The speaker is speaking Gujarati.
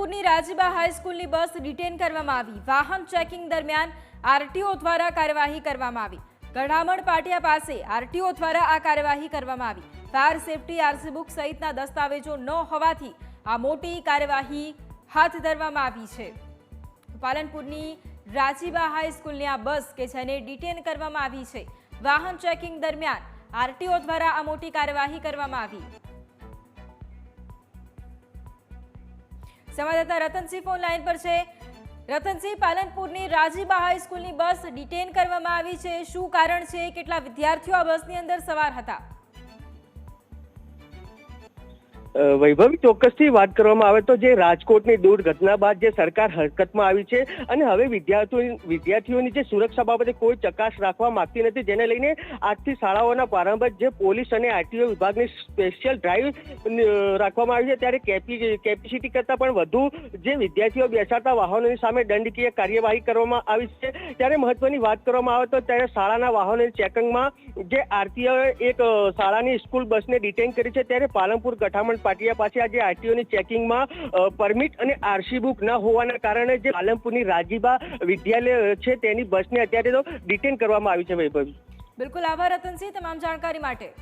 પાલનપુરની રાજીબા હાઈસ્કૂલની બસ ડિટેન કરવામાં આવી। વાહન ચેકિંગ દરમિયાન આરટીઓ દ્વારા કાર્યવાહી કરવામાં આવી। ગઢામણ પાટિયા પાસે આરટીઓ દ્વારા આ કાર્યવાહી કરવામાં આવી। ફાયર સેફટી આરસી બુક સહિતના દસ્તાવેજો ન હોવાથી આ મોટી કાર્યવાહી હાથ ધરવામાં આવી છે। પાલનપુરની રાજીબા હાઈસ્કૂલની આ બસ કે જેને ડિટેન કરવામાં આવી છે, વાહન ચેકિંગ દરમિયાન આરટીઓ દ્વારા આ મોટી કાર્યવાહી કરવામાં આવી। संवाददाता रतनसिंह फोन लाइन पर है। रतनसिंह, पालनपुરની રાજીબા હાઈસ્કૂલની બસ ડિટેન કરવામાં આવી છે, શું કારણ છે? કેટલા વિદ્યાર્થીઓ આ બસની અંદર સવાર હતા? વૈભવી, ચોક્કસથી વાત કરવામાં આવે તો જે રાજકોટની દુર્ઘટના બાદ જે સરકાર હરકતમાં આવી છે અને હવે વિદ્યાર્થીઓની જે સુરક્ષા બાબતે કોઈ ચકાસ રાખવા માંગતી નથી, જેને લઈને આજથી શાળાઓના પ્રારંભ જે પોલીસ અને આરટીઓ વિભાગની સ્પેશિયલ ડ્રાઈવ રાખવામાં આવી છે, ત્યારે કેપેસિટી કરતાં પણ વધુ જે વિદ્યાર્થીઓ બેસાડતા વાહનોની સામે દંડકીય કાર્યવાહી કરવામાં આવી છે। ત્યારે મહત્વની વાત કરવામાં આવે તો ત્યારે શાળાના વાહનોની ચેકિંગમાં જે આરટીઓએ એક શાળાની સ્કૂલ બસને ડિટેન કરી છે, ત્યારે પાલનપુર ગઠામણ પાટિયા પાસે આજે આરટીઓની ચેકિંગમાં પરમિટ અને આરસી બુક ન હોવાના કારણે જે પાલનપુરની રાજીબા વિદ્યાલય છે તેની બસને અત્યારે તો ડિટેન કરવામાં આવી છે। વૈભવી, બિલકુલ, આભાર રતનસિંહ તમામ જાણકારી માટે।